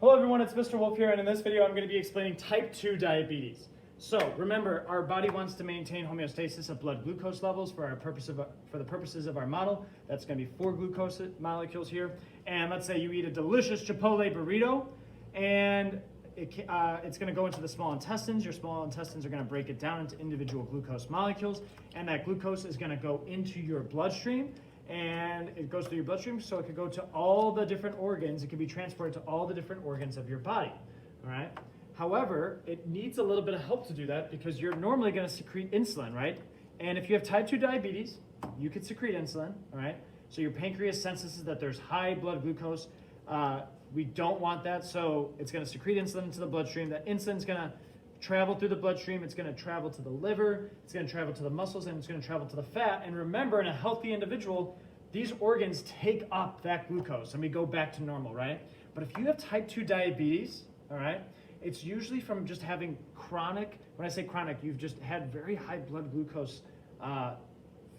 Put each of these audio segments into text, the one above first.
Hello everyone, it's Mr. Wolfe here, and in this video I'm going to be explaining type 2 diabetes. So remember, our body wants to maintain homeostasis of blood glucose levels for the purposes of our model. That's going to be 4 glucose molecules here. And let's say you eat a delicious Chipotle burrito, and it's going to go into the small intestines. Your small intestines are going to break it down into individual glucose molecules, and that glucose is going to go into your bloodstream. And it goes through your bloodstream, so it could go to all the different organs. It can be transported to all the different organs of your body, all right? However, it needs a little bit of help to do that because you're normally going to secrete insulin, right? And if you have type 2 diabetes, you could secrete insulin, all right? So your pancreas senses that there's high blood glucose. We don't want that, so it's going to secrete insulin into the bloodstream. That insulin's going to travel through the bloodstream, it's going to travel to the liver, it's going to travel to the muscles, and it's going to travel to the fat. And remember, in a healthy individual, these organs take up that glucose and we go back to normal, right? But if you have type 2 diabetes, all right, it's usually from just having chronic, when I say chronic, you've just had very high blood glucose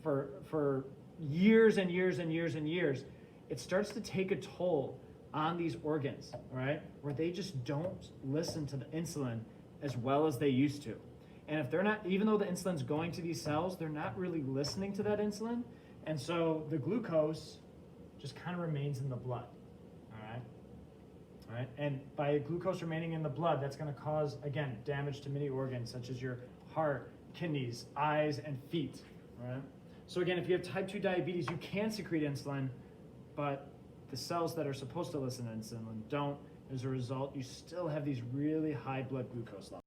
for years and years and years and years. It starts to take a toll on these organs, all right, where they just don't listen to the insulin as well as they used to. And if they're not, even though the insulin's going to these cells, they're not really listening to that insulin. And so the glucose just kind of remains in the blood, all right? All right, and by glucose remaining in the blood, that's gonna cause, again, damage to many organs such as your heart, kidneys, eyes, and feet, all right? So again, if you have type 2 diabetes, you can secrete insulin, but the cells that are supposed to listen to insulin don't. As a result, you still have these really high blood glucose levels.